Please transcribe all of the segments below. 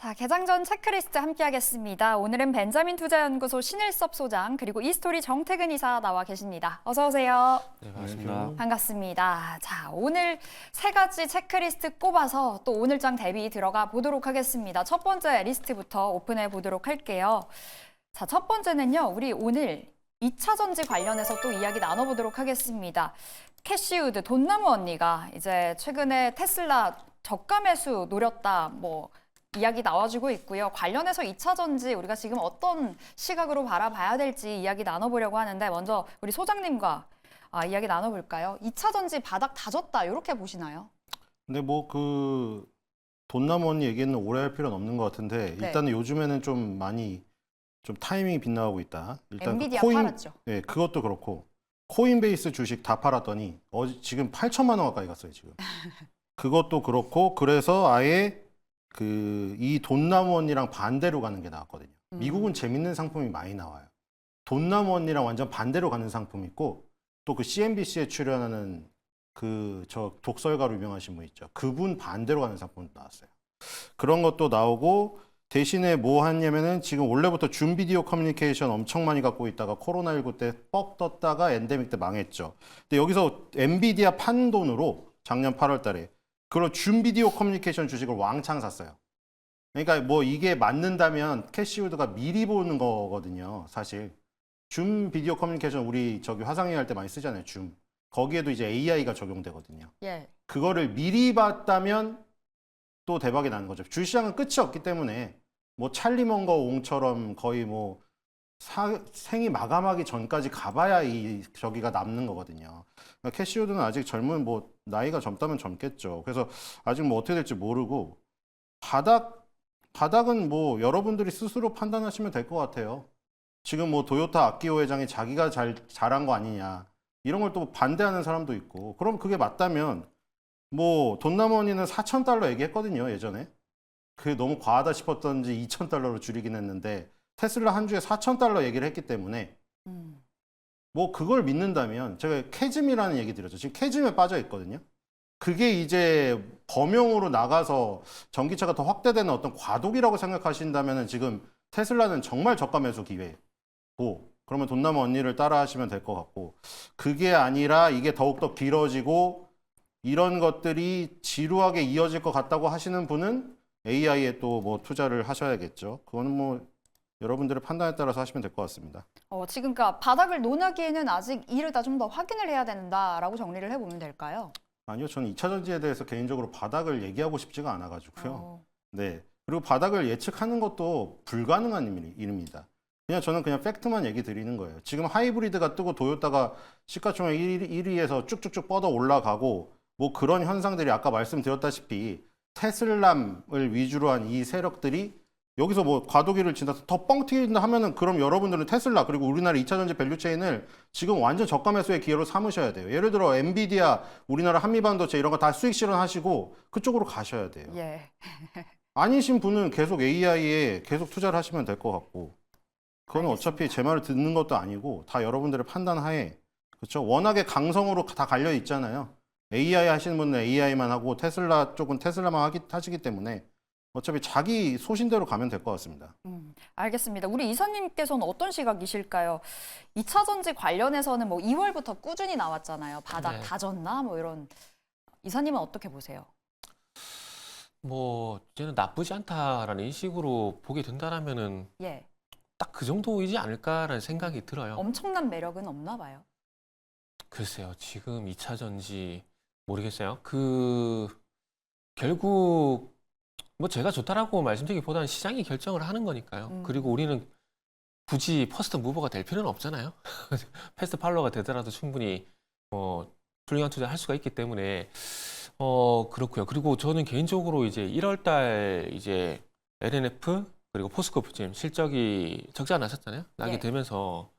자, 개장 전 체크리스트 함께하겠습니다. 오늘은 벤자민 투자연구소 신일섭 소장 그리고 이스토리 정태근 이사 나와 계십니다. 어서 오세요. 네, 반갑습니다. 반갑습니다. 자, 오늘 세 가지 체크리스트 꼽아서 또 오늘장 대비 들어가 보도록 하겠습니다. 첫 번째 리스트부터 오픈해 보도록 할게요. 자, 첫 번째는요. 우리 오늘 2차 전지 관련해서 또 이야기 나눠보도록 하겠습니다. 캐시우드 돈나무 언니가 이제 최근에 테슬라 저가 매수 노렸다 이야기 나와주고 있고요. 관련해서 2차 전지 우리가 지금 어떤 시각으로 바라봐야 될지 이야기 나눠보려고 하는데 먼저 우리 소장님과 이야기 나눠볼까요? 2차 전지 바닥 다졌다 이렇게 보시나요? 근데 돈나무 언니 얘기는 오래 할 필요는 없는 것 같은데 네. 일단은 요즘에는 좀 많이 좀 타이밍이 빗나가고 있다. 일단 엔비디아 코인, 팔았죠. 네, 그것도 그렇고 코인베이스 주식 다 팔았더니 지금 8천만 원 가까이 갔어요 지금. 그것도 그렇고 그래서 아예 이 돈나무 언니랑 반대로 가는 게 나왔거든요. 미국은 재밌는 상품이 많이 나와요. 돈나무 언니랑 완전 반대로 가는 상품이 있고 또 그 CNBC에 출연하는 저 독설가로 유명하신 분 있죠. 그분 반대로 가는 상품도 나왔어요. 그런 것도 나오고 대신에 뭐 하냐면은 지금 원래부터 줌 비디오 커뮤니케이션 엄청 많이 갖고 있다가 코로나19 때 뻑 떴다가 엔데믹 때 망했죠. 근데 여기서 엔비디아 판 돈으로 작년 8월 달에 그런 줌 비디오 커뮤니케이션 주식을 왕창 샀어요. 그러니까 이게 맞는다면 캐시우드가 미리 보는 거거든요. 사실 줌 비디오 커뮤니케이션 우리 저기 화상회의 할 때 많이 쓰잖아요. 줌. 거기에도 이제 AI가 적용되거든요. 예. 그거를 미리 봤다면 또 대박이 나는 거죠. 주시장은 끝이 없기 때문에 찰리먼거 옹처럼 거의 생이 마감하기 전까지 가봐야 저기가 남는 거거든요. 그러니까 캐시우드는 아직 나이가 젊다면 젊겠죠. 그래서 아직 어떻게 될지 모르고 바닥은 여러분들이 스스로 판단하시면 될 것 같아요. 지금 도요타 아키오 회장이 자기가 잘한 거 아니냐 이런 걸 또 반대하는 사람도 있고 그럼 그게 맞다면 돈나무 언니는 4,000달러 얘기했거든요 예전에. 그게 너무 과하다 싶었던지 2,000달러로 줄이긴 했는데 테슬라 한 주에 4,000달러 얘기를 했기 때문에 그걸 믿는다면 제가 캐즘이라는 얘기 드렸죠. 지금 캐즘에 빠져 있거든요. 그게 이제 범용으로 나가서 전기차가 더 확대되는 어떤 과도기라고 생각하신다면 지금 테슬라는 정말 저가 매수 기회고 그러면 돈나무 언니를 따라 하시면 될 것 같고 그게 아니라 이게 더욱더 길어지고 이런 것들이 지루하게 이어질 것 같다고 하시는 분은 AI에 또 투자를 하셔야겠죠. 그거는 여러분들의 판단에 따라서 하시면 될 것 같습니다. 지금 그러니까 바닥을 논하기에는 아직 이르다 좀 더 확인을 해야 된다라고 정리를 해보면 될까요? 아니요, 저는 2차 전지에 대해서 개인적으로 바닥을 얘기하고 싶지가 않아가지고요. 네. 그리고 바닥을 예측하는 것도 불가능한 일입니다. 저는 그냥 팩트만 얘기 드리는 거예요. 지금 하이브리드가 뜨고 도요타가 시가총액 1위에서 쭉쭉쭉 뻗어 올라가고 그런 현상들이 아까 말씀드렸다시피 테슬람을 위주로 한 이 세력들이 여기서 과도기를 지나서 더 뻥 튀긴다 하면은 그럼 여러분들은 테슬라 그리고 우리나라 2차 전지 밸류체인을 지금 완전 저가 매수의 기회로 삼으셔야 돼요. 예를 들어 엔비디아, 우리나라 한미반도체 이런 거 다 수익 실현하시고 그쪽으로 가셔야 돼요. 예. 아니신 분은 계속 AI에 계속 투자를 하시면 될 것 같고 그거는 어차피 제 말을 듣는 것도 아니고 다 여러분들의 판단 하에 그렇죠. 워낙에 강성으로 다 갈려 있잖아요. AI 하시는 분은 AI만 하고 테슬라 쪽은 테슬라만 하시기 때문에 어차피 자기 소신대로 가면 될 것 같습니다. 알겠습니다. 우리 이사님께서는 어떤 시각이실까요? 2차 전지 관련해서는 2월부터 꾸준히 나왔잖아요. 바닥 네. 다졌나? 이런. 이사님은 어떻게 보세요? 저는 나쁘지 않다라는 인식으로 보게 된다라면은 예. 딱 그 정도이지 않을까라는 생각이 들어요. 엄청난 매력은 없나 봐요. 글쎄요, 지금 2차 전지 모르겠어요. 결국 제가 좋다라고 말씀드리기보다는 시장이 결정을 하는 거니까요. 그리고 우리는 굳이 퍼스트 무버가 될 필요는 없잖아요. 패스트 팔로워가 되더라도 충분히 훌륭한 투자를 할 수가 있기 때문에 그렇고요. 그리고 저는 개인적으로 이제 1월 달 이제 LNF 그리고 포스코프짐 실적이 적자가 났었잖아요. 나게 예. 되면서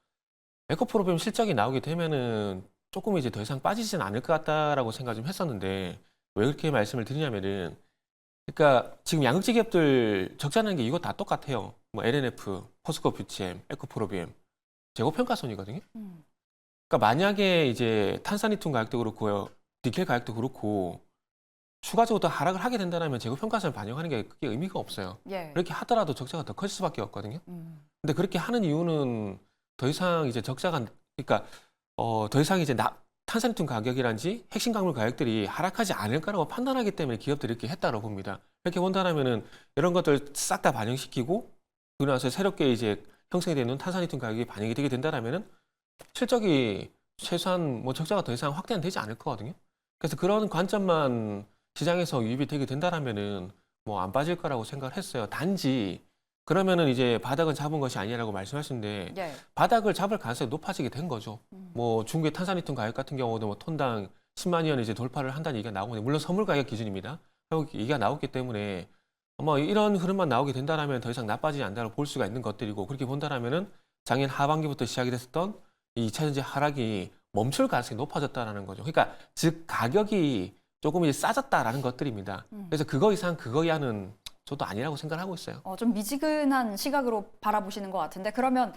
에코프로비움 실적이 나오게 되면은 조금 이제 더 이상 빠지진 않을 것 같다라고 생각 좀 했었는데 왜 그렇게 말씀을 드리냐면은 그러니까 지금 양극재 기업들 적자나는 게 이거 다 똑같아요. LNF, 포스코프짐, 에코프로비움 재고평가손이거든요. 그러니까 만약에 이제 탄산리튬 가격도 그렇고요, 니켈 가격도 그렇고 추가적으로 더 하락을 하게 된다면 재고 평가선을 반영하는 게 그게 의미가 없어요. 예. 그렇게 하더라도 적자가 더 커질 수밖에 없거든요. 음. 근데 그렇게 하는 이유는 더 이상 이제 적자가 그러니까 더 이상 이제 탄산유통 가격이란지 핵심 광물 가격들이 하락하지 않을 거라고 판단하기 때문에 기업들이 이렇게 했다고 봅니다. 이렇게 본다면은 이런 것들 싹 다 반영시키고 그러고 나서 새롭게 이제 형성이 되는 탄산유통 가격이 반영이 되게 된다면은 실적이 최소한 뭐 적자가 더 이상 확대는 되지 않을 거거든요. 그래서 그런 관점만 시장에서 유입이 되게 된다면은 뭐 안 빠질 거라고 생각을 했어요. 단지 그러면은 이제 바닥은 잡은 것이 아니라고 말씀하시는데 예. 바닥을 바닥을 잡을 가능성이 높아지게 된 거죠. 뭐 중국의 탄산유통 가격 같은 경우도 뭐 톤당 10만 원 이제 돌파를 한다는 얘기가 나오고 물론 선물 가격 기준입니다. 얘기가 나왔기 때문에 뭐 이런 흐름만 나오게 된다라면 더 이상 나빠지지 않는다고 볼 수가 있는 것들이고 그렇게 본다라면은 작년 하반기부터 시작이 됐었던 이 2차 전지 하락이 멈출 가능성이 높아졌다라는 거죠. 그러니까 즉 가격이 조금 이제 싸졌다라는 것들입니다. 그래서 그거 이상 그거 이하는 저도 아니라고 생각을 하고 있어요. 좀 미지근한 시각으로 바라보시는 것 같은데 그러면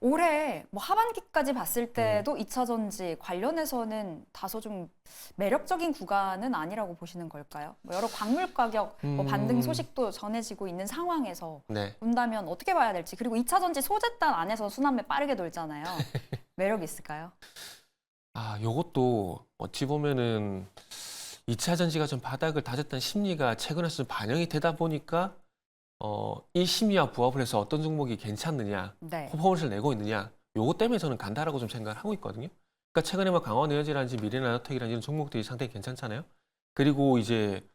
올해 뭐 하반기까지 봤을 때도 2차 전지 관련해서는 다소 좀 매력적인 구간은 아니라고 보시는 걸까요? 뭐 여러 광물 가격 뭐 반등 소식도 전해지고 있는 상황에서 네. 본다면 어떻게 봐야 될지 그리고 2차 전지 소재단 안에서 순환매 빠르게 돌잖아요. 매력 있을까요? 요것도 어찌 보면은 2차 전지가 좀 바닥을 다졌다는 심리가 최근에 좀 반영이 되다 보니까 이 심리와 부합을 해서 어떤 종목이 괜찮느냐, 네. 퍼포먼스를 내고 있느냐, 요것 때문에 저는 간다라고 좀 생각을 하고 있거든요. 그러니까 최근에 뭐 강원에너지라든지 미래나노텍이라든지 이런 종목들이 상당히 괜찮잖아요. 그리고 이제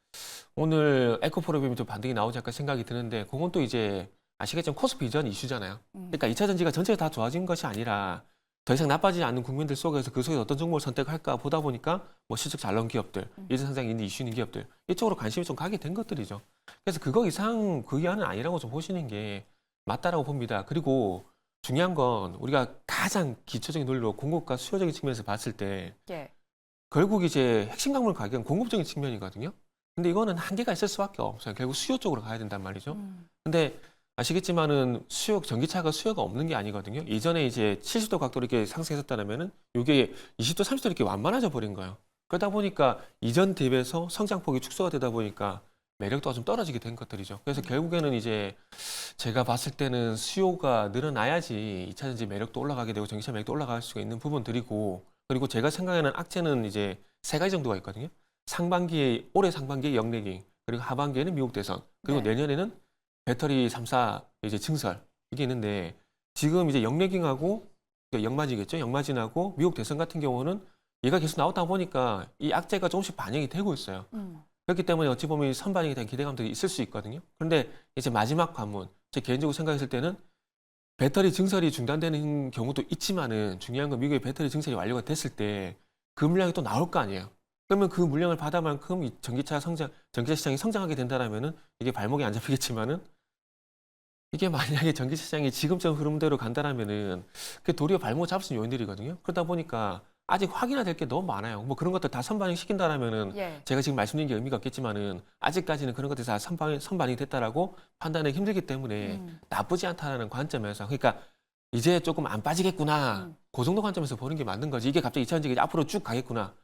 오늘 에코프로비움이 좀 반등이 나오지 않을까 생각이 드는데 그건 또 이제 아시겠지만 코스피 이전 이슈잖아요. 그러니까 2차 전지가 전체가 다 좋아진 것이 아니라 더 이상 나빠지지 않는 국민들 속에서 그 속에서 어떤 종목을 선택할까 보다 보니까 뭐 실적 잘 나온 기업들, 예전 상장이 있는 이슈 있는 기업들 이쪽으로 관심이 좀 가게 된 것들이죠. 그래서 그거 이상 그 이하는 아니라고 좀 보시는 게 맞다라고 봅니다. 그리고 중요한 건 우리가 가장 기초적인 논리로 공급과 수요적인 측면에서 봤을 때 예. 결국 이제 핵심 광물 가격은 공급적인 측면이거든요. 근데 이거는 한계가 있을 수밖에 없어요. 결국 수요 쪽으로 가야 된단 말이죠. 근데 아시겠지만은 전기차가 수요가 없는 게 아니거든요. 이전에 이제 70도 각도로 이렇게 상승했었다면은 이게 20도, 30도 이렇게 완만해져 버린 거예요. 그러다 보니까 이전 대비해서 성장폭이 축소가 되다 보니까 매력도가 좀 떨어지게 된 것들이죠. 그래서 결국에는 이제 제가 봤을 때는 수요가 늘어나야지 2차 전지 매력도 올라가게 되고 전기차 매력도 올라갈 수가 있는 부분들이고 그리고 제가 생각하는 악재는 이제 세 가지 정도가 있거든요. 올해 상반기에 영내깅, 그리고 하반기에는 미국 대선, 그리고 네. 내년에는 배터리 3사 이제 증설 이게 있는데 지금 이제 영내깅하고 영마진이겠죠. 영마진하고 미국 대선 같은 경우는 얘가 계속 나오다 보니까 이 악재가 조금씩 반영이 되고 있어요. 그렇기 때문에 어찌 보면 이 선반영에 대한 기대감도 있을 수 있거든요. 그런데 이제 마지막 관문, 제 개인적으로 생각했을 때는 배터리 증설이 중단되는 경우도 있지만은 중요한 건 미국의 배터리 증설이 완료가 됐을 때 그 물량이 또 나올 거 아니에요. 그러면 그 물량을 받아만큼 이 전기차 시장이 성장하게 된다라면은 이게 발목이 안 잡히겠지만은 이게 만약에 전기차 시장이 지금처럼 흐름대로 간다라면은 그게 도리어 발목 잡을 수 있는 요인들이거든요. 그러다 보니까 아직 확인화될 게 너무 많아요. 뭐 그런 것들 다 선반영 시킨다라면은 예. 제가 지금 말씀드린 게 의미가 없겠지만은 아직까지는 그런 것들이 다 선반영이 됐다라고 판단하기 힘들기 때문에 나쁘지 않다라는 관점에서 그러니까 이제 조금 안 빠지겠구나. 그 정도 관점에서 보는 게 맞는 거지. 이게 갑자기 2차 전지가 앞으로 쭉 가겠구나.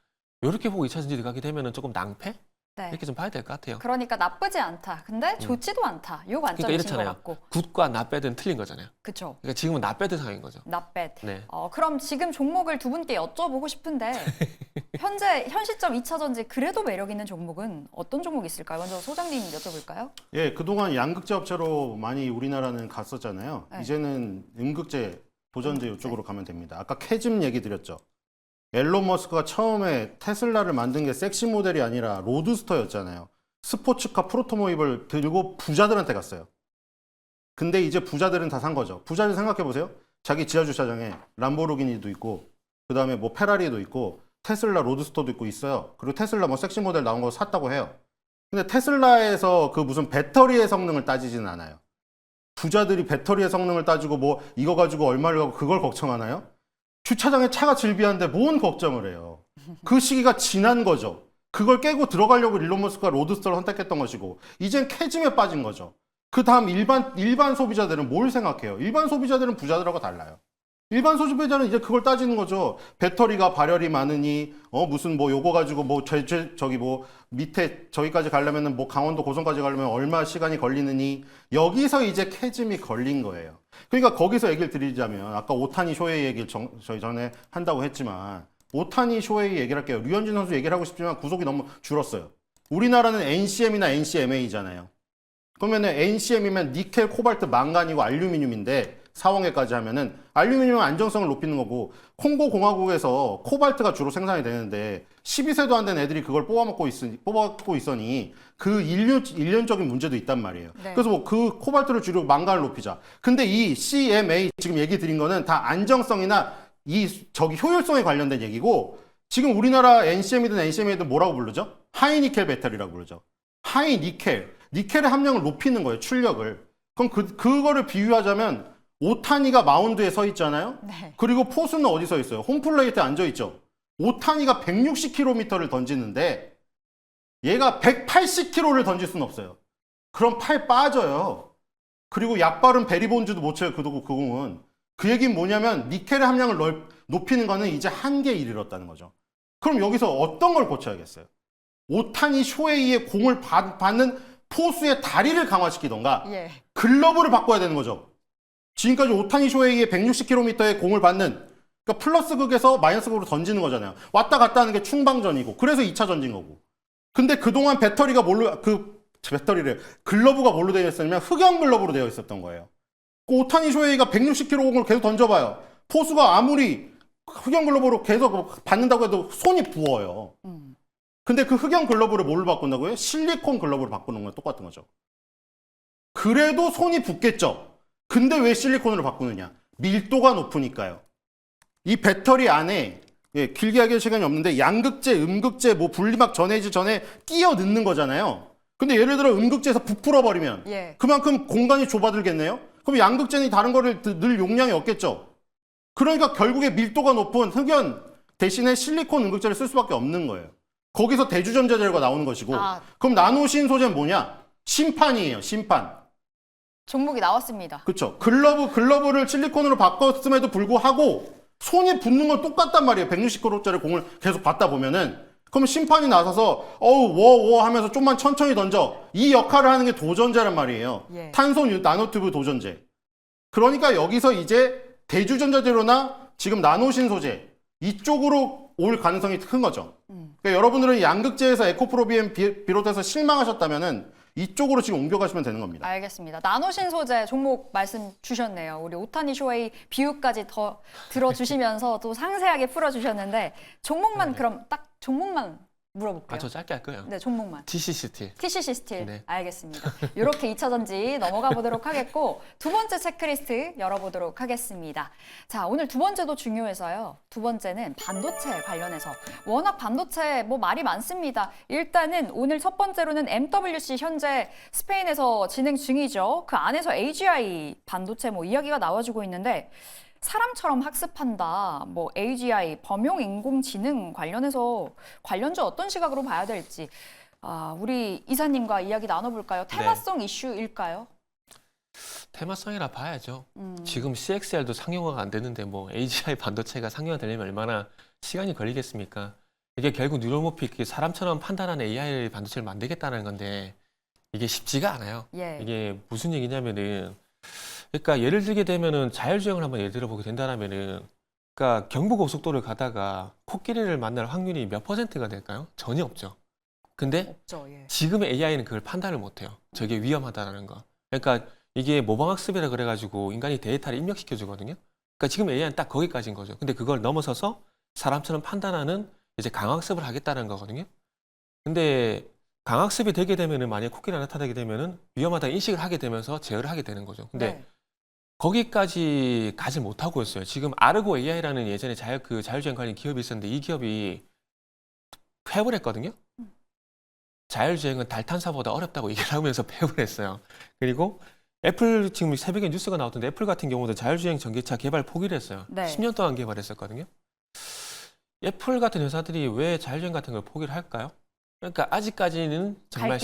이렇게 보고 2차 전지 들어가게 되면은 조금 낭패? 네. 이렇게 좀 봐야 될 것 같아요. 그러니까 나쁘지 않다. 근데 좋지도 않다. 요 관점이신 것 이렇잖아요. 같고. 굿과 나빼드는 틀린 거잖아요. 그쵸. 그러니까 지금은 나빼드 상황인 거죠. Not bad. 네. 그럼 지금 종목을 두 분께 여쭤보고 싶은데 현 시점 2차 전지 그래도 매력 있는 종목은 어떤 종목이 있을까요? 먼저 소장님 여쭤볼까요? 예, 그동안 양극재 업체로 많이 우리나라는 갔었잖아요. 네. 이제는 음극재, 보전재 이쪽으로 가면 됩니다. 아까 캐즘 얘기 드렸죠. 앨런 머스크가 처음에 테슬라를 만든 게 섹시 모델이 아니라 로드스터였잖아요. 스포츠카 프로토모입을 들고 부자들한테 갔어요. 근데 이제 부자들은 다 산 거죠. 부자들 생각해 보세요. 자기 지하 주차장에 람보르기니도 있고, 그 다음에 뭐 페라리도 있고, 테슬라 로드스터도 있고 있어요. 그리고 테슬라 뭐 섹시 모델 나온 거 샀다고 해요. 근데 테슬라에서 그 무슨 배터리의 성능을 따지지는 않아요. 부자들이 배터리의 성능을 따지고 뭐 이거 가지고 얼마를 하고 그걸 걱정하나요? 주차장에 차가 질비한데 뭔 걱정을 해요. 그 시기가 지난 거죠. 그걸 깨고 들어가려고 일론 머스크가 로드스터를 선택했던 것이고 이젠 캐즘에 빠진 거죠. 그 다음 일반 소비자들은 뭘 생각해요? 일반 소비자들은 부자들하고 달라요. 일반 소비자는 이제 그걸 따지는 거죠. 배터리가 발열이 많으니 무슨 뭐 요거 가지고 뭐 저기 뭐 밑에 저기까지 가려면은 뭐 강원도 고성까지 가려면 얼마 시간이 걸리느니 여기서 이제 캐즘이 걸린 거예요. 그러니까 거기서 얘기를 드리자면 아까 오타니 쇼헤이 얘기를 저희 전에 한다고 했지만 오타니 쇼헤이 얘기를 할게요. 류현진 선수 얘기를 하고 싶지만 구속이 너무 줄었어요. 우리나라는 NCM이나 NCMA잖아요. 그러면은 NCM이면 니켈, 코발트, 망간이고 알루미늄인데 사원계까지 하면은 알루미늄은 안정성을 높이는 거고 콩고 공화국에서 코발트가 주로 생산이 되는데 12세도 안 된 애들이 그걸 뽑아먹고 있으니 그 일련적인 문제도 있단 말이에요. 네. 그래서 뭐 그 코발트를 줄이고 망간을 높이자. 근데 이 CMA 지금 얘기 드린 거는 다 안정성이나 저기 효율성에 관련된 얘기고 지금 우리나라 NCM이든 NCMA든 뭐라고 부르죠? 하이니켈 배터리라고 부르죠. 니켈의 함량을 높이는 거예요. 출력을. 그럼 그거를 비유하자면 오타니가 마운드에 서 있잖아요. 네. 그리고 포수는 어디 서 있어요? 홈플레이트에 앉아 있죠. 오타니가 160km를 던지는데 얘가 180km를 던질 수는 없어요. 그럼 팔 빠져요. 그리고 약발은 베리본즈도 못 쳐요. 그 공은. 그 얘기는 뭐냐면 니켈의 함량을 높이는 거는 이제 한계에 이르렀다는 거죠. 그럼 여기서 어떤 걸 고쳐야겠어요? 오타니 쇼헤이의 공을 받는 포수의 다리를 강화시키던가 예. 글러브를 바꿔야 되는 거죠. 지금까지 오타니 쇼헤이의 160km의 공을 받는 그러니까 플러스 극에서 마이너스 극으로 던지는 거잖아요. 왔다 갔다 하는 게 충방전이고 그래서 2차 전진 거고. 근데 그동안 글러브가 뭘로 되어 있었냐면 흑연 글러브로 되어 있었던 거예요. 오타니 쇼헤이가 160km 공을 계속 던져봐요. 포수가 아무리 흑연 글러브로 계속 받는다고 해도 손이 부어요. 근데 그 흑연 글러브를 뭘로 바꾼다고요? 실리콘 글러브로 바꾸는 건 똑같은 거죠. 그래도 손이 붓겠죠. 근데 왜 실리콘으로 바꾸느냐? 밀도가 높으니까요. 이 배터리 안에 길게 하기엔 시간이 없는데 양극재, 음극재, 뭐 분리막 전해질 전에 끼어 넣는 거잖아요. 근데 예를 들어 음극재에서 부풀어 버리면 예. 그만큼 공간이 좁아들겠네요. 그럼 양극재는 다른 거를 늘 용량이 없겠죠. 그러니까 결국에 밀도가 높은 흑연 대신에 실리콘 음극재를 쓸 수밖에 없는 거예요. 거기서 대주전자 재료가 나오는 것이고 그럼 나노신 소재는 뭐냐? 심판이에요. 심판. 종목이 나왔습니다. 그렇죠. 글러브를 실리콘으로 바꿨음에도 불구하고 손이 붙는 건 똑같단 말이에요. 160kg짜리 공을 계속 받다 보면은 그럼 심판이 나서서 워워 하면서 좀만 천천히 던져. 이 역할을 하는 게 도전제란 말이에요. 예. 탄소 나노튜브 도전제. 그러니까 여기서 이제 대주전자 재료나 지금 나노신 소재 이쪽으로 올 가능성이 큰 거죠. 그러니까 여러분들은 양극재에서 에코프로비엠 비롯해서 실망하셨다면은 이쪽으로 지금 옮겨가시면 되는 겁니다. 알겠습니다. 나노신 소재 종목 말씀 주셨네요. 우리 오타니 쇼헤이 비유까지 더 들어주시면서 또 상세하게 풀어주셨는데 종목만 그럼 딱 종목만 물어볼게요. 저 짧게 할 거예요. 네, 종목만. TC 스틸. TCC 스틸. 네. 알겠습니다. 이렇게 2차 전지 넘어가 보도록 하겠고 두 번째 체크리스트 열어보도록 하겠습니다. 자, 오늘 두 번째도 중요해서요. 두 번째는 반도체 관련해서 워낙 반도체 뭐 말이 많습니다. 일단은 오늘 첫 번째로는 MWC 현재 스페인에서 진행 중이죠. 그 안에서 AGI 반도체 뭐 이야기가 나와주고 있는데 사람처럼 학습한다, 뭐 AGI, 범용 인공지능 관련해서 관련주 어떤 시각으로 봐야 될지 우리 이사님과 이야기 나눠볼까요? 테마성 이슈일까요? 테마성이라 봐야죠. 지금 CXL도 상용화가 안 되는데 뭐 AGI 반도체가 상용화 되려면 얼마나 시간이 걸리겠습니까? 이게 결국 뉴럴모픽 사람처럼 판단하는 AI 반도체를 만들겠다는 건데 이게 쉽지가 않아요. 예. 이게 무슨 얘기냐면은 그러니까 예를 들게 되면은 자율주행을 한번 예를 들어보게 된다면은 그러니까 경부고속도로를 가다가 코끼리를 만날 확률이 몇 %가 될까요? 전혀 없죠. 근데 없죠. 예. 지금의 AI는 그걸 판단을 못해요. 저게 위험하다라는 거. 그러니까 이게 모방학습이라 그래가지고 인간이 데이터를 입력시켜 주거든요. 그러니까 지금 AI는 딱 거기까지인 거죠. 근데 그걸 넘어서서 사람처럼 판단하는 이제 강학습을 하겠다는 거거든요. 근데 강학습이 되게 되면은 만약에 코끼리가 나타나게 되면은 위험하다 인식을 하게 되면서 제어를 하게 되는 거죠. 근데 네. 거기까지 가지 못하고 있어요. 지금 아르고 AI라는 예전에 자율주행 관련 기업이 있었는데 이 기업이 폐업을 했거든요. 자율주행은 달 탐사보다 어렵다고 얘기를 하면서 폐업을 했어요. 그리고 애플 지금 새벽에 뉴스가 나왔던데 애플 같은 경우도 자율주행 전기차 개발 포기를 했어요. 네. 10년 동안 개발했었거든요. 애플 같은 회사들이 왜 자율주행 같은 걸 포기를 할까요? 그러니까 아직까지는 정말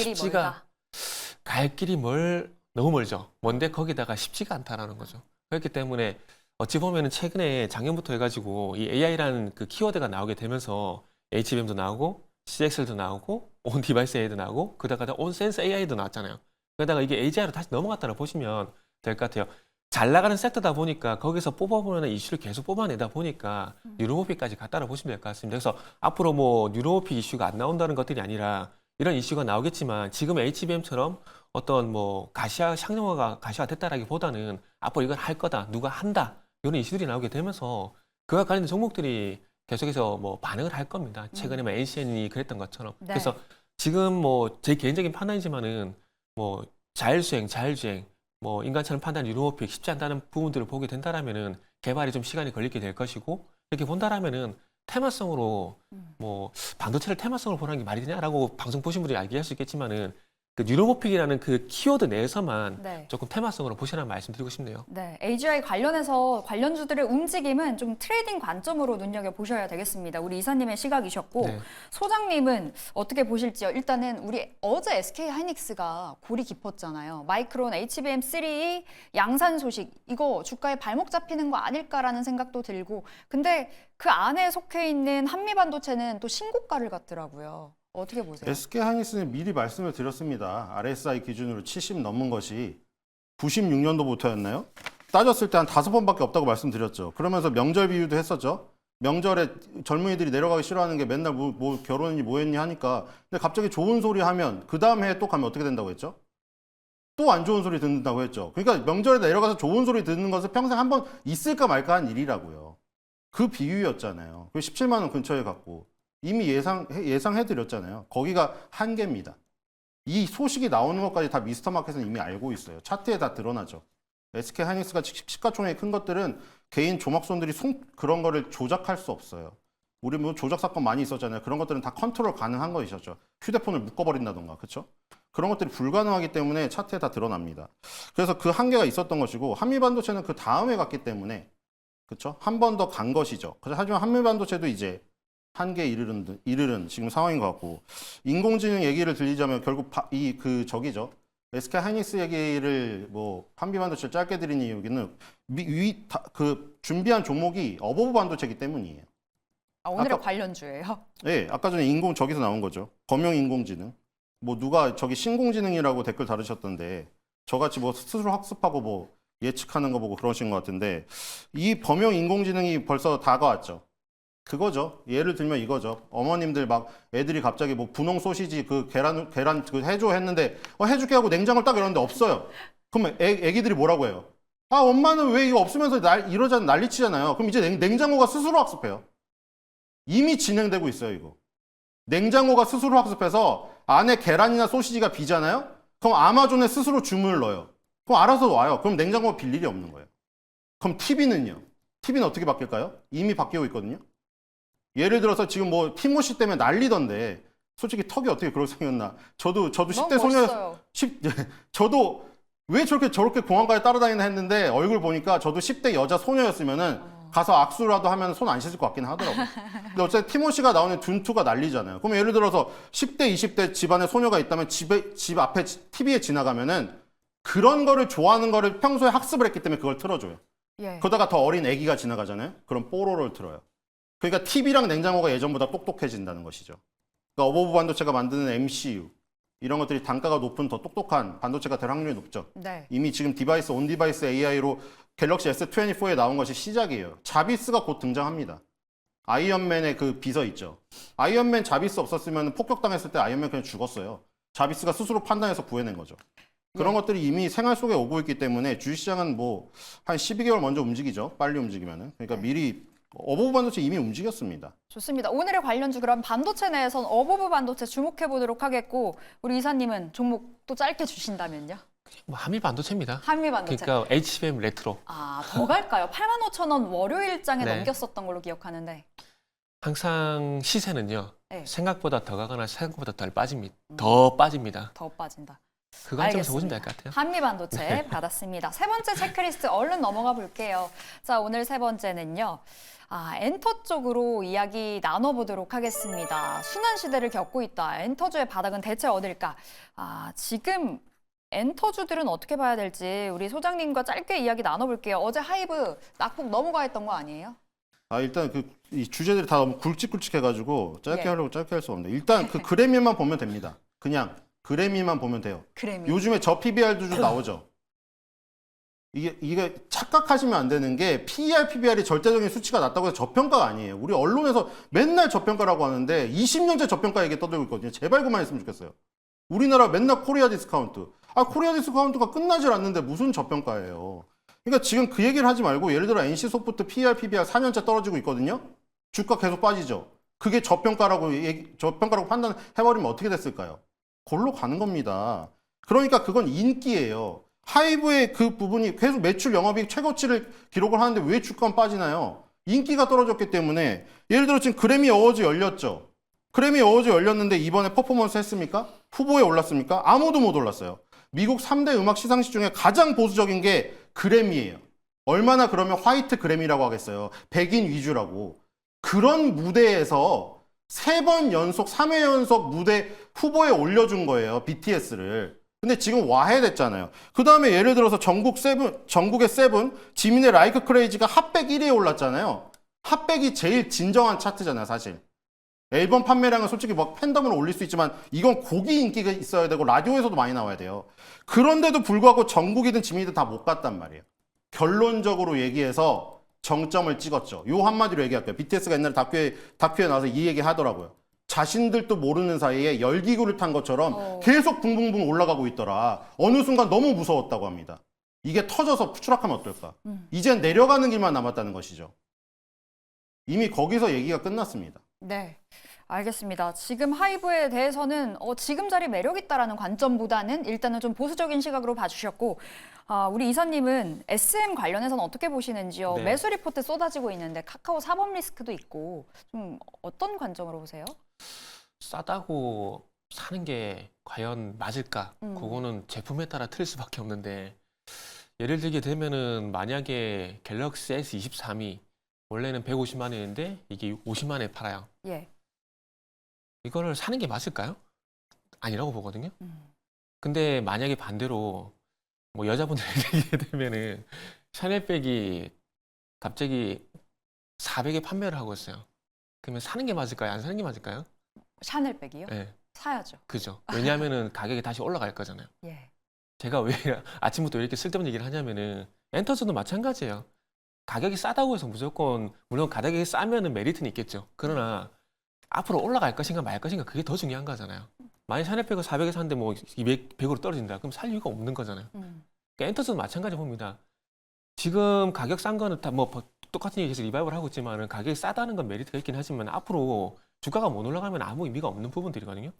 갈 길이 너무 멀죠. 먼데 거기다가 쉽지가 않다라는 거죠. 그렇기 때문에 어찌 보면은 최근에 작년부터 해가지고 이 AI라는 그 키워드가 나오게 되면서 HBM도 나오고 CXL도 나오고 온 디바이스 AI도 나오고 그다가 온 센서 AI도 나왔잖아요. 그러다가 이게 AGI로 다시 넘어갔다고 보시면 될 것 같아요. 잘 나가는 섹터다 보니까 거기서 뽑아보는 이슈를 계속 뽑아내다 보니까 뉴로모픽까지 갔다고 보시면 될 것 같습니다. 그래서 앞으로 뭐 뉴로모픽 이슈가 안 나온다는 것들이 아니라 이런 이슈가 나오겠지만 지금 HBM처럼 어떤 뭐 상용화가 가시화 됐다라기보다는 앞으로 이걸 할 거다, 누가 한다 이런 이슈들이 나오게 되면서 그와 관련된 종목들이 계속해서 뭐 반응을 할 겁니다. 최근에 뭐 NCN이 그랬던 것처럼. 네. 그래서 지금 뭐 제 개인적인 판단이지만은 뭐 자율주행, 뭐 인간처럼 판단 유로모픽 쉽지 않다는 부분들을 보게 된다라면은 개발이 좀 시간이 걸리게 될 것이고 이렇게 본다라면은 테마성으로 뭐 반도체를 테마성으로 보라는 게 말이 되냐라고 방송 보신 분들이 얘기할 수 있겠지만은 그 뉴로모픽이라는 그 키워드 내에서만 네. 조금 테마성으로 보시라는 말씀드리고 싶네요. 네, AGI 관련해서 관련주들의 움직임은 좀 트레이딩 관점으로 눈여겨보셔야 되겠습니다. 우리 이사님의 시각이셨고 네. 소장님은 어떻게 보실지요? 일단은 우리 어제 SK하이닉스가 골이 깊었잖아요. 마이크론 HBM3 양산 소식, 이거 주가에 발목 잡히는 거 아닐까라는 생각도 들고 근데 그 안에 속해 있는 한미반도체는 또 신고가를 갔더라고요. 어떻게 보세요? SK 하이닉스는 미리 말씀을 드렸습니다. RSI 기준으로 70 넘은 것이 96년도부터였나요? 따졌을 때 한 5번밖에 없다고 말씀드렸죠. 그러면서 명절 비유도 했었죠. 명절에 젊은이들이 내려가기 싫어하는 게 맨날 뭐 결혼이니 뭐했니 하니까 근데 갑자기 좋은 소리 하면 그 다음 해에 또 가면 어떻게 된다고 했죠? 또 안 좋은 소리 듣는다고 했죠. 그러니까 명절에 내려가서 좋은 소리 듣는 것은 평생 한번 있을까 말까 한 일이라고요. 그 비유였잖아요. 그 17만 원 근처에 갔고 이미 예상해드렸잖아요. 거기가 한계입니다. 이 소식이 나오는 것까지 다 미스터마켓은 이미 알고 있어요. 차트에 다 드러나죠. SK 하이닉스가 시가총액이 큰 것들은 개인 조막손들이 그런 거를 조작할 수 없어요. 우리 뭐 조작 사건 많이 있었잖아요. 그런 것들은 다 컨트롤 가능한 것이었죠. 휴대폰을 묶어버린다던가, 그렇죠? 그런 것들이 불가능하기 때문에 차트에 다 드러납니다. 그래서 그 한계가 있었던 것이고 한미반도체는 그 다음에 갔기 때문에 그렇죠? 한 번 더 간 것이죠. 하지만 한미반도체도 이제 한계에 이르는 지금 상황인 것 같고 인공지능 얘기를 들리자면 결국 저기죠. SK 하이닉스 얘기를 뭐 한미반도체 짧게 드린 이유는 그 준비한 종목이 어버브 반도체이기 때문이에요. 아, 오늘의 관련주예요. 네, 아까 전에 저기서 나온 거죠. 범용 인공지능. 뭐 누가 저기 신공지능이라고 댓글 달으셨던데 저같이 뭐 스스로 학습하고 뭐 예측하는 거 보고 그러신 것 같은데 이 범용 인공지능이 벌써 다가왔죠. 그거죠. 예를 들면 이거죠. 어머님들 막 애들이 갑자기 뭐 분홍 소시지 그 계란 그 해줘 했는데 해줄게 하고 냉장고를 딱 열었는데 없어요. 그러면 애기들이 뭐라고 해요? 아 엄마는 왜 이거 없으면서 이러잖아 난리치잖아요. 그럼 이제 냉장고가 스스로 학습해요. 이미 진행되고 있어요 이거. 냉장고가 스스로 학습해서 안에 계란이나 소시지가 비잖아요. 그럼 아마존에 스스로 주문을 넣어요. 그럼 알아서 와요. 그럼 냉장고가 빌 일이 없는 거예요. 그럼 TV는요? TV는 어떻게 바뀔까요? 이미 바뀌고 있거든요. 예를 들어서 지금 뭐 티모시 때문에 난리던데 솔직히 턱이 어떻게 그렇게 생겼나? 저도 10대 소녀 저도 왜 저렇게 공항까지 따라다니나 했는데 얼굴 보니까 저도 10대 여자 소녀였으면은 가서 악수라도 하면 손 안 씻을 것 같긴 하더라고요. 근데 어쨌든 티모시가 나오는 둔투가 난리잖아요. 그럼 예를 들어서 10대, 20대 집안에 소녀가 있다면 집 앞에 TV에 지나가면은 그런 거를 좋아하는 거를 평소에 학습을 했기 때문에 그걸 틀어줘요. 예. 그러다가 더 어린 애기가 지나가잖아요. 그럼 뽀로로를 틀어요. 그러니까 TV랑 냉장고가 예전보다 똑똑해진다는 것이죠. 그러니까 어버브 반도체가 만드는 MCU 이런 것들이 단가가 높은 더 똑똑한 반도체가 될 확률이 높죠. 네. 이미 지금 온 디바이스 AI로 갤럭시 S24에 나온 것이 시작이에요. 자비스가 곧 등장합니다. 아이언맨의 그 비서 있죠. 아이언맨 자비스 없었으면 폭격당했을 때 아이언맨 그냥 죽었어요. 자비스가 스스로 판단해서 구해낸 거죠. 그런 것들이 이미 생활 속에 오고 있기 때문에 주식시장은 뭐 한 12개월 먼저 움직이죠. 빨리 움직이면은. 그러니까 미리 어버브 반도체 이미 움직였습니다. 좋습니다. 오늘의 관련주 그럼 반도체 내에선 어버브 반도체 주목해 보도록 하겠고 우리 이사님은 종목 또 짧게 주신다면요? 뭐 한미 반도체입니다. 한미 반도체. 그러니까 HBM 레트로. 아, 더 갈까요? 85,000원 월요일장에 네. 넘겼었던 걸로 기억하는데. 항상 시세는요. 네. 생각보다 더 가거나 생각보다 덜 빠집니다. 더 빠집니다. 더 빠진다. 그 관점에서 보시면 될 것 같아요. 한미 반도체 네. 받았습니다. 세 번째 체크리스트 얼른 넘어가 볼게요. 자, 오늘 세 번째는요. 엔터 쪽으로 이야기 나눠보도록 하겠습니다. 순환 시대를 겪고 있다. 엔터주의 바닥은 대체 어딜까? 지금 엔터주들은 어떻게 봐야 될지 우리 소장님과 짧게 이야기 나눠볼게요. 어제 하이브 낙폭 넘어가 했던 거 아니에요? 일단 이 주제들이 다 너무 굵직굵직해가지고 짧게 예. 하려고 짧게 할 수 없는데 일단 그 그래미만 보면 됩니다. 그냥 그래미만 보면 돼요. 그래미. 요즘에 저 PBR도 좀 나오죠. 이게 착각하시면 안 되는 게 PER, PBR이 절대적인 수치가 낮다고 해서 저평가가 아니에요. 우리 언론에서 맨날 저평가라고 하는데 20년째 저평가 얘기 떠들고 있거든요. 제발 그만했으면 좋겠어요. 우리나라 맨날 코리아 디스카운트. 코리아 디스카운트가 끝나질 않는데 무슨 저평가예요. 그러니까 지금 그 얘기를 하지 말고 예를 들어 NC소프트 PER, PBR 4년째 떨어지고 있거든요. 주가 계속 빠지죠. 그게 저평가라고 판단해버리면 어떻게 됐을까요? 골로 가는 겁니다. 그러니까 그건 인기예요. 하이브의 그 부분이 계속 매출 영업이익 최고치를 기록을 하는데 왜 주가는 빠지나요? 인기가 떨어졌기 때문에. 예를 들어 지금 그래미 어워즈 열렸죠. 그래미 어워즈 열렸는데 이번에 퍼포먼스 했습니까? 후보에 올랐습니까? 아무도 못 올랐어요. 미국 3대 음악 시상식 중에 가장 보수적인 게 그래미예요. 얼마나 그러면 화이트 그래미라고 하겠어요. 백인 위주라고. 그런 무대에서 3번 연속, 3회 연속 무대 후보에 올려준 거예요. BTS를. 근데 지금 와해됐잖아요. 그 다음에 예를 들어서 전국의 세븐, 지민의 라이크 크레이지가 핫백 1위에 올랐잖아요. 핫백이 제일 진정한 차트잖아요, 사실. 앨범 판매량은 솔직히 뭐 팬덤으로 올릴 수 있지만 이건 곡이 인기가 있어야 되고 라디오에서도 많이 나와야 돼요. 그런데도 불구하고 전국이든 지민이든 다 못 갔단 말이에요. 결론적으로 얘기해서 정점을 찍었죠. 요 한마디로 얘기할게요. BTS가 옛날에 다큐에 나와서 이 얘기 하더라고요. 자신들도 모르는 사이에 열기구를 탄 것처럼 계속 붕붕붕 올라가고 있더라. 어느 순간 너무 무서웠다고 합니다. 이게 터져서 추락하면 어떨까? 이젠 내려가는 길만 남았다는 것이죠. 이미 거기서 얘기가 끝났습니다. 네, 알겠습니다. 지금 하이브에 대해서는 지금 자리 매력 있다라는 관점보다는 일단은 좀 보수적인 시각으로 봐주셨고, 우리 이사님은 SM 관련해서는 어떻게 보시는지요? 네. 매수 리포트 쏟아지고 있는데 카카오 사법 리스크도 있고 좀 어떤 관점으로 보세요? 싸다고 사는 게 과연 맞을까? 그거는 제품에 따라 틀릴 수밖에 없는데 예를 들게 되면은 만약에 갤럭시 S23이 원래는 150만 원인데 이게 50만 원에 팔아요. 예. 이거를 사는 게 맞을까요? 아니라고 보거든요. 근데 만약에 반대로 뭐 여자분들 얘기게 되면은 샤넬백이 갑자기 400에 판매를 하고 있어요. 그러면 사는 게 맞을까요? 안 사는 게 맞을까요? 샤넬백이요? 네, 사야죠. 그죠. 왜냐하면은 가격이 다시 올라갈 거잖아요. 예. 제가 왜 아침부터 이렇게 쓸데없는 얘기를 하냐면은 엔터스도 마찬가지예요. 가격이 싸다고 해서 무조건 물론 가격이 싸면은 메리트는 있겠죠. 그러나 앞으로 올라갈 것인가 말 것인가 그게 더 중요한 거잖아요. 만약 샤넬백을 400에 샀는데 뭐 200, 100으로 떨어진다. 그럼 살 이유가 없는 거잖아요. 그러니까 엔터스도 마찬가지 봅니다. 지금 가격 싼 거는 다 뭐 똑같은 얘기 계속 리바이벌 하고 있지만은 가격이 싸다는 건 메리트가 있긴 하지만 앞으로 주가가 못 올라가면 아무 의미가 없는 부분들이거든요.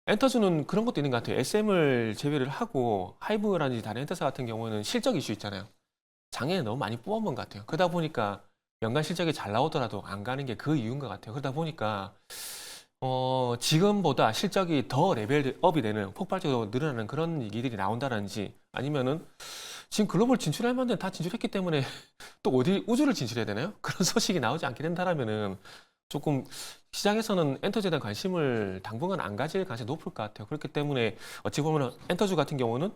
엔터스는 그런 것도 있는 것 같아요. SM을 제외를 하고 하이브라든지 다른 엔터스 같은 경우는 실적 이슈 있잖아요. 작년에 너무 많이 뽑아본 것 같아요. 그러다 보니까 연간 실적이 잘 나오더라도 안 가는 게 그 이유인 것 같아요. 그러다 보니까 지금보다 실적이 더 레벨업이 되는 폭발적으로 늘어나는 그런 얘기들이 나온다든지 아니면은 지금 글로벌 진출할 만한 다 진출했기 때문에 또 어디 우주를 진출해야 되나요? 그런 소식이 나오지 않게 된다라면은 조금 시장에서는 엔터주에 대한 관심을 당분간 안 가질 가능성이 높을 것 같아요. 그렇기 때문에 어찌 보면 엔터주 같은 경우는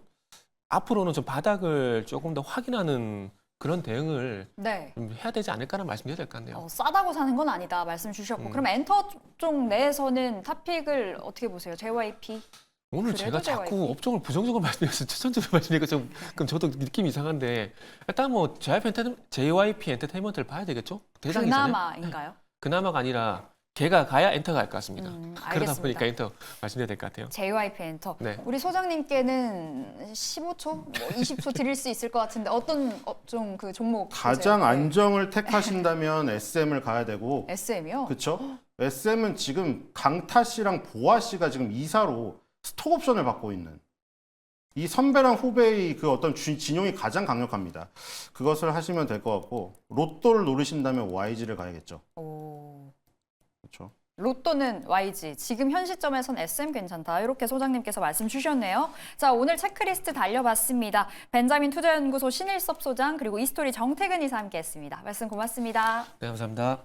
앞으로는 좀 바닥을 조금 더 확인하는 그런 대응을 네. 좀 해야 되지 않을까라는 말씀드려야 될 것 같네요. 싸다고 사는 건 아니다 말씀 주셨고 그럼 엔터 쪽 내에서는 탑픽을 어떻게 보세요? JYP? 오늘 그래도 제가 자꾸 JYP? 업종을 부정적으로 말씀드려서 추천적으로 말씀드리니까 좀 그럼 저도 느낌이 이상한데 일단 뭐 JYP 엔터테인먼트를 봐야 되겠죠? 대장이잖아요. 그나마인가요? 그나마가 아니라 걔가 가야 엔터가 갈 것 같습니다. 그러다 알겠습니다. 보니까 엔터 말씀드려야 될 것 같아요. JYP 엔터. 네. 우리 소장님께는 15초, 뭐 20초 드릴 수 있을 것 같은데 어떤 업종 그 종목 가장 보세요? 안정을 택하신다면 SM을 가야 되고 SM이요? 그렇죠? SM은 지금 강타 씨랑 보아 씨가 지금 이사로 스톡 옵션을 받고 있는 이 선배랑 후배의 그 어떤 진용이 가장 강력합니다. 그것을 하시면 될 것 같고 로또를 노리신다면 YG를 가야겠죠. 오. 그렇죠. 로또는 YG, 지금 현 시점에선 SM 괜찮다. 이렇게 소장님께서 말씀 주셨네요. 자, 오늘 체크리스트 달려봤습니다. 벤자민 투자연구소 신일섭 소장 그리고 이스토리 정태근 이사 함께했습니다. 말씀 고맙습니다. 네, 감사합니다.